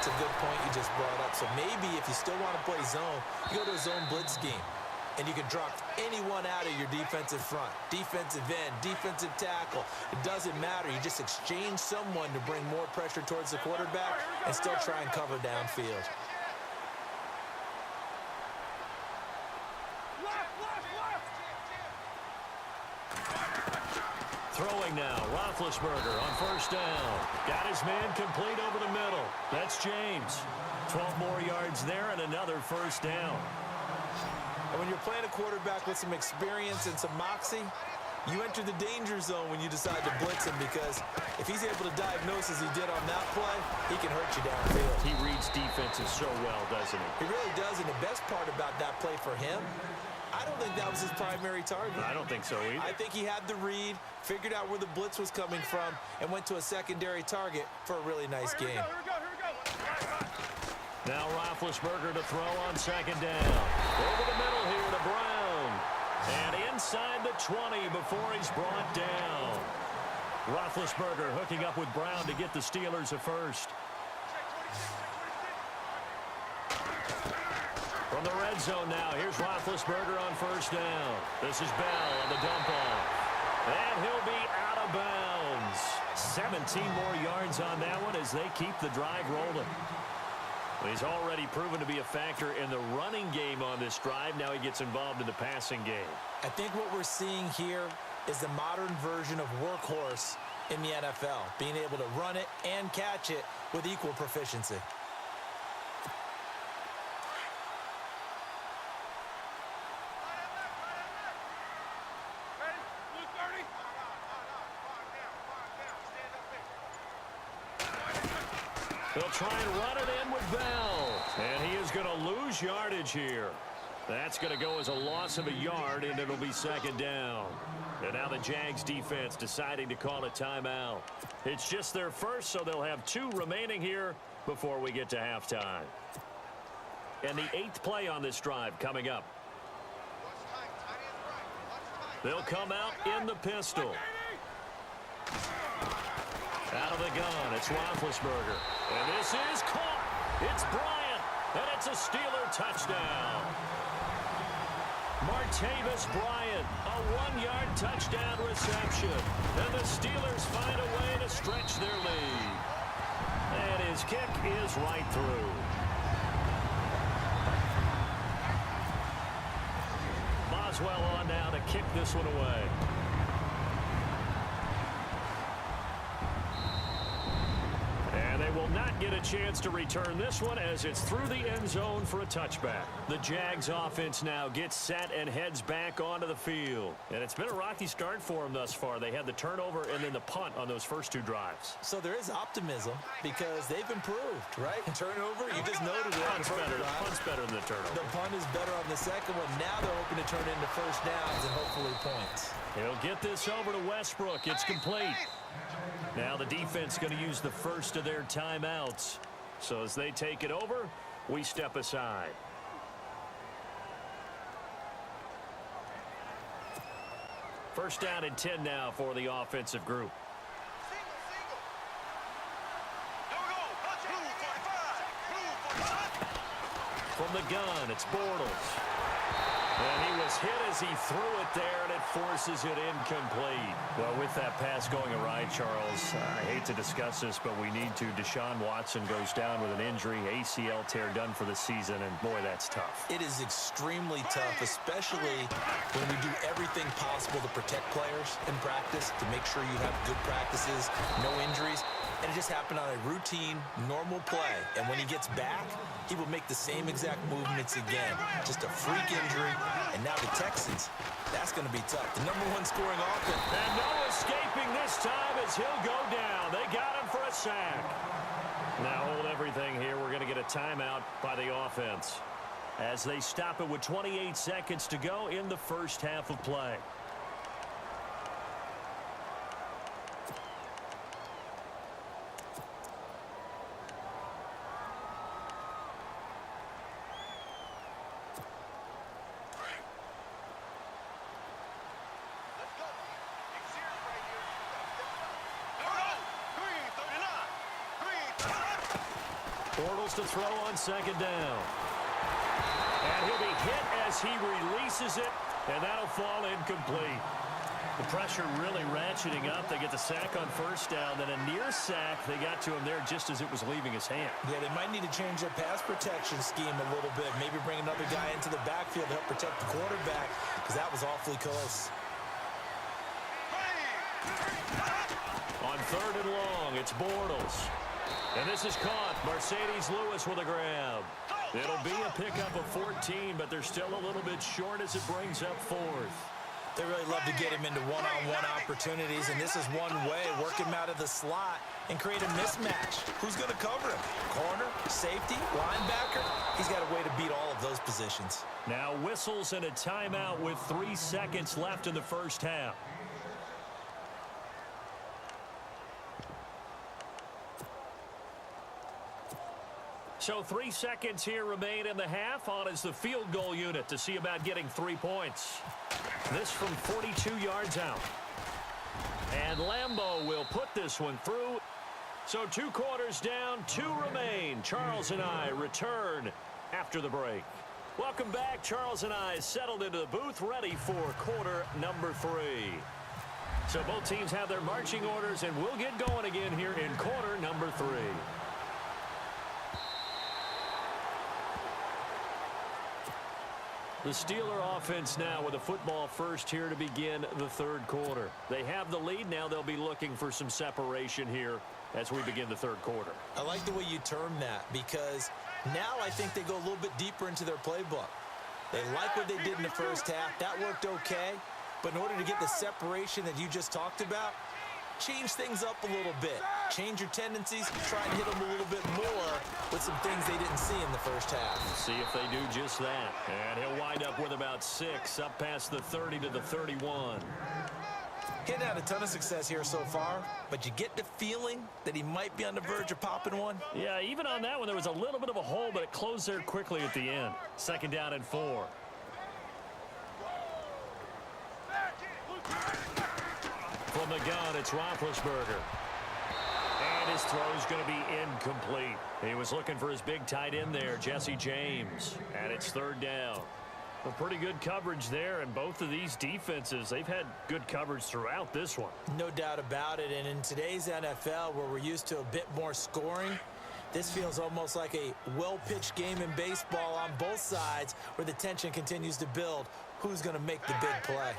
That's a good point you just brought up. So maybe if you still want to play zone, you go to a zone blitz scheme. And you can drop anyone out of your defensive front, defensive end, defensive tackle. It doesn't matter. You just exchange someone to bring more pressure towards the quarterback and still try and cover downfield. Throwing now, Roethlisberger on first down. Got his man complete over the middle. That's James. 12 more yards there and another first down. And when you're playing a quarterback with some experience and some moxie, you enter the danger zone when you decide to blitz him, because if he's able to diagnose as he did on that play, he can hurt you downfield. He reads defenses so well, doesn't he? He really does, and the best part about that play for him, I don't think that was his primary target. I don't think so either. I think he had the read, figured out where the blitz was coming from, and went to a secondary target for a really nice game. Here we go. Now Roethlisberger to throw on second down. Over the middle here to Brown. And inside the 20 before he's brought down. Roethlisberger hooking up with Brown to get the Steelers a first. From the red zone now, here's Roethlisberger on first down. This is Bell on the dump off. And he'll be out of bounds. 17 more yards on that one as they keep the drive rolling. He's already proven to be a factor in the running game on this drive. Now he gets involved in the passing game. I think what we're seeing here is the modern version of workhorse in the NFL, being able to run it and catch it with equal proficiency. They'll try and run it in with Bell. And he is going to lose yardage here. That's going to go as a loss of a yard, and it'll be second down. And now the Jags defense deciding to call a timeout. It's just their first, so they'll have 2 remaining here before we get to halftime. And the 8th play on this drive coming up. They'll come out in the pistol. Out of the gun, it's Roethlisberger. And this is caught. It's Bryant, and it's a Steeler touchdown. Martavis Bryant, a 1-yard touchdown reception. And the Steelers find a way to stretch their lead. And his kick is right through. Boswell on now to kick this one away. And they will not get a chance to return this one as it's through the end zone for a touchback. The Jags offense now gets set and heads back onto the field. And it's been a rocky start for them thus far. They had the turnover and then the punt on those first 2 drives. So there is optimism because they've improved, right? Turnover, you just noted it. Punt's better than the turnover. The punt is better on the second one. Now they're hoping to turn it into first downs and hopefully points. He'll get this over to Westbrook. It's complete. Now the defense going to use the first of their timeouts. So as they take it over, we step aside. First down and 10 now for the offensive group. From the gun, it's Bortles. And he was hit as he threw it there, and it forces it incomplete. Well, with that pass going awry, Charles, I hate to discuss this, but we need to. Deshaun Watson goes down with an injury, ACL tear done for the season, and boy, that's tough. It is extremely tough, especially when we do everything possible to protect players in practice, to make sure you have good practices, no injuries. And it just happened on a routine, normal play. And when he gets back, he will make the same exact movements again. Just a freak injury. And now the Texans, that's going to be tough. The #1 scoring offense. And no escaping this time as he'll go down. They got him for a sack. Now hold everything here. We're going to get a timeout by the offense as they stop it with 28 seconds to go in the first half of play. Bortles to throw on second down. And he'll be hit as he releases it, and that'll fall incomplete. The pressure really ratcheting up. They get the sack on first down, then a near sack. They got to him there just as it was leaving his hand. Yeah, they might need to change their pass protection scheme a little bit. Maybe bring another guy into the backfield to help protect the quarterback, because that was awfully close. On third and long, it's Bortles. And this is caught. Mercedes Lewis with a grab. It'll be a pickup of 14, but they're still a little bit short as it brings up fourth. They really love to get him into one-on-one opportunities, and this is one way, work him out of the slot and create a mismatch. Who's going to cover him? Corner, safety, linebacker? He's got a way to beat all of those positions. Now whistles and a timeout with 3 seconds left in the first half. So 3 seconds here remain in the half. On is the field goal unit to see about getting 3 points. This from 42 yards out. And Lambeau will put this one through. So 2 quarters down, 2 remain. Charles and I return after the break. Welcome back. Charles and I settled into the booth, ready for quarter number 3. So both teams have their marching orders, and we'll get going again here in quarter number 3. The Steeler offense now with a football first here to begin the third quarter. They have the lead. Now they'll be looking for some separation here as we begin the third quarter. I like the way you term that, because now I think they go a little bit deeper into their playbook. They like what they did in the first half. That worked okay. But in order to get the separation that you just talked about, change things up a little bit. Change your tendencies, try and hit them a little bit more with some things they didn't see in the first half. See if they do just that. And he'll wind up with about 6, up past the 30 to the 31. He's had a ton of success here so far, but you get the feeling that he might be on the verge of popping one. Yeah, even on that one, there was a little bit of a hole, but it closed there quickly at the end. Second down and 4. From the gun, it's Roethlisberger. And his throw's going to be incomplete. He was looking for his big tight end there, Jesse James. And it's third down. Well, pretty good coverage there, and both of these defenses, they've had good coverage throughout this one. No doubt about it, and in today's NFL, where we're used to a bit more scoring, this feels almost like a well-pitched game in baseball on both sides, where the tension continues to build. Who's going to make the big play?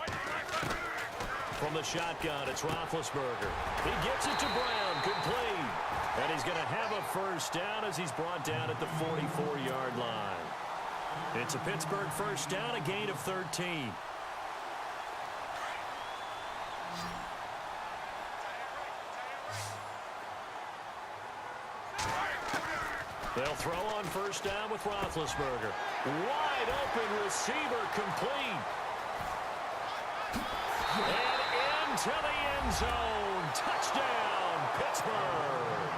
From the shotgun, it's Roethlisberger. He gets it to Brown, complete. And he's going to have a first down as he's brought down at the 44-yard line. It's a Pittsburgh first down, a gain of 13. They'll throw on first down with Roethlisberger. Wide open receiver, complete. And into the end zone. Touchdown, Pittsburgh.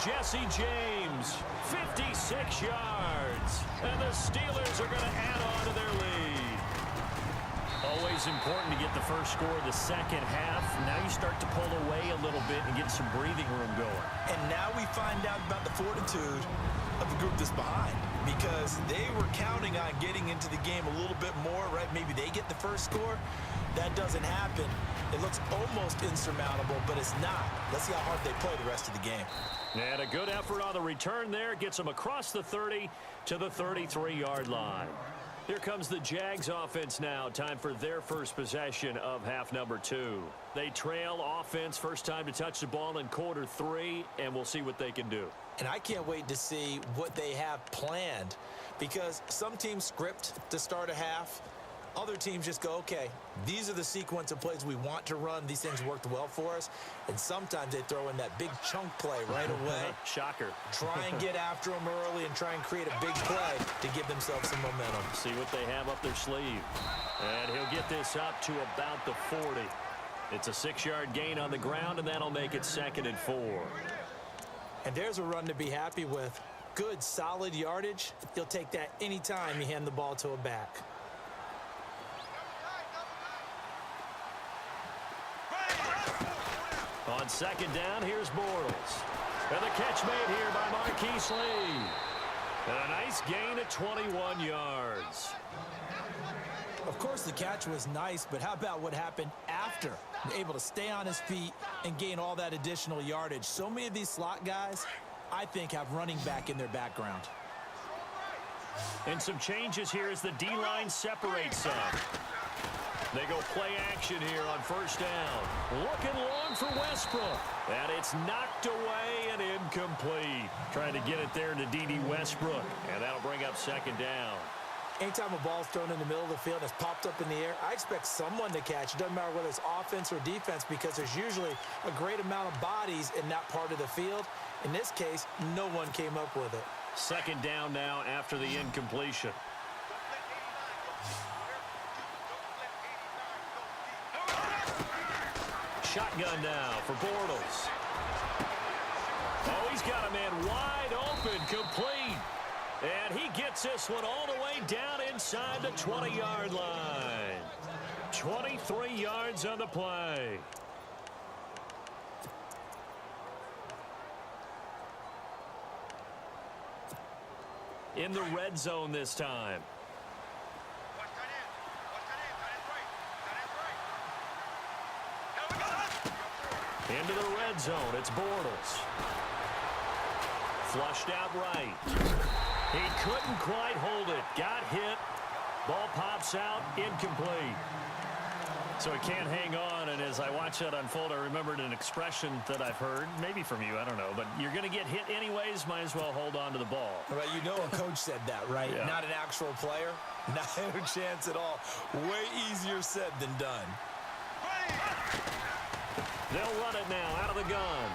Jesse James, 56 yards. And the Steelers are going to add on to their lead. Always important to get the first score of the second half. Now you start to pull away a little bit and get some breathing room going. And now we find out about the fortitude of the group that's behind, because they were counting on getting into the game a little bit more, right? Maybe they get the first score. That doesn't happen. It looks almost insurmountable, but it's not. Let's see how hard they play the rest of the game. And a good effort on the return there. Gets them across the 30 to the 33-yard line. Here comes the Jags offense now. Time for their first possession of half number 2. They trail offense, first time to touch the ball in quarter 3, and we'll see what they can do. And I can't wait to see what they have planned, because some teams script to start a half. Other teams just go, okay, these are the sequence of plays we want to run. These things worked well for us. And sometimes they throw in that big chunk play right away. Shocker. Try and get after them early and try and create a big play to give themselves some momentum. See what they have up their sleeve. And he'll get this up to about the 40. It's a 6-yard gain on the ground, and that'll make it 2nd and 4. And there's a run to be happy with. Good, solid yardage. You'll take that anytime you hand the ball to a back. On second down, here's Bortles. And the catch made here by Marquise Lee. And a nice gain at 21 yards. Of course, the catch was nice, but how about what happened after? Able to stay on his feet and gain all that additional yardage. So many of these slot guys, I think, have running back in their background. And some changes here as the D-line separates some. They go play action here on first down. Looking long for Westbrook. And it's knocked away and incomplete. Trying to get it there to D.D. Westbrook. And that'll bring up second down. Anytime a ball's thrown in the middle of the field and it's popped up in the air, I expect someone to catch. It doesn't matter whether it's offense or defense because there's usually a great amount of bodies in that part of the field. In this case, no one came up with it. Second down now after the incompletion. Shotgun now for Bortles. Oh, he's got a man wide open, complete. And he gets this one all the way down inside the 20-yard line. 23 yards on the play. In the red zone this time. Into the red zone, it's Bortles. Flushed out right. He couldn't quite hold it. Got hit. Ball pops out, incomplete. So he can't hang on, and as I watch that unfold, I remembered an expression that I've heard, maybe from you, I don't know, but you're going to get hit anyways, might as well hold on to the ball. Right, you know a coach said that, right? Yeah. Not an actual player. Not a chance at all. Way easier said than done. They'll run it now out of the gun.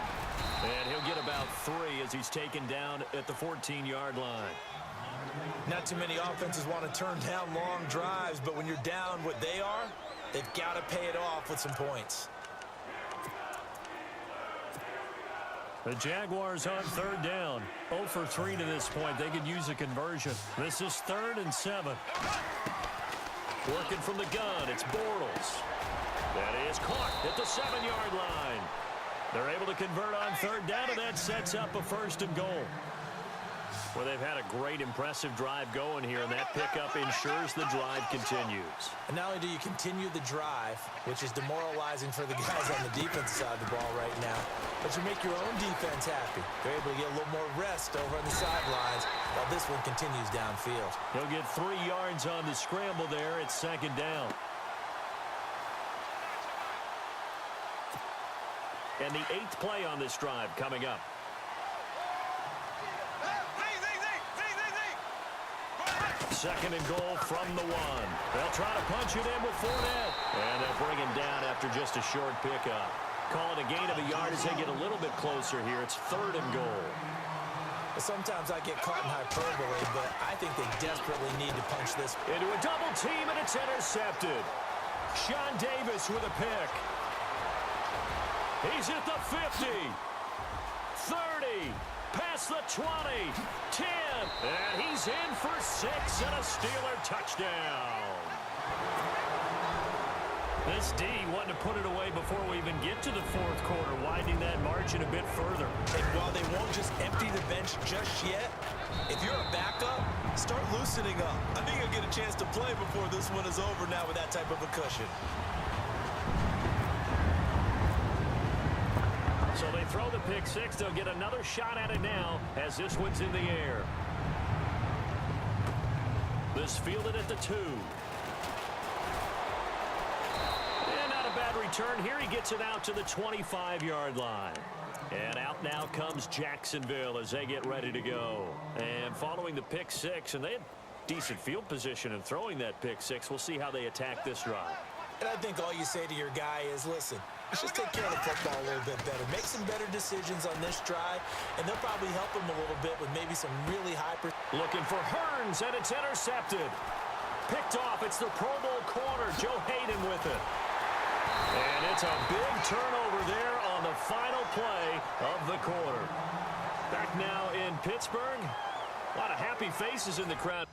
And he'll get about 3 as he's taken down at the 14-yard line. Not too many offenses want to turn down long drives, but when you're down what they are, they've got to pay it off with some points. The Jaguars on third down. 0 for 3 to this point. They could use a conversion. This is 3rd and 7. Working from the gun, it's Bortles. That is caught at the 7-yard line. They're able to convert on third down, and that sets up a 1st and goal. Well, they've had a great, impressive drive going here, and that pickup ensures the drive continues. And not only do you continue the drive, which is demoralizing for the guys on the defensive side of the ball right now, but you make your own defense happy. They're able to get a little more rest over on the sidelines while this one continues downfield. He'll get 3 yards on the scramble there. It's 2nd down. And the 8th play on this drive coming up. Second and goal from the 1. They'll try to punch it in with Fournette. And they'll bring him down after just a short pickup. Call it a gain of a yard as they get a little bit closer here. It's 3rd and goal. Sometimes I get caught in hyperbole, but I think they desperately need to punch this. Into a double team, and it's intercepted. Sean Davis with a pick. He's at the 50, 30, past the 20, 10, and he's in for 6 and a Steeler touchdown. This D wanting to put it away before we even get to the 4th quarter, widening that margin a bit further. And while they won't just empty the bench just yet, if you're a backup, start loosening up. I think you'll get a chance to play before this one is over now with that type of a cushion. So they throw the pick 6. They'll get another shot at it now as this one's in the air. This fielded at the 2. And not a bad return here. He gets it out to the 25-yard line. And out now comes Jacksonville as they get ready to go. And following the pick 6, and they had decent field position in throwing that pick 6. We'll see how they attack this drive. And I think all you say to your guy is, listen, let's just take care of the football a little bit better. Make some better decisions on this drive, and they'll probably help him a little bit with maybe some really high... Looking for Hearns, and it's intercepted. Picked off. It's the Pro Bowl corner, Joe Hayden with it. And it's a big turnover there on the final play of the quarter. Back now in Pittsburgh. A lot of happy faces in the crowd.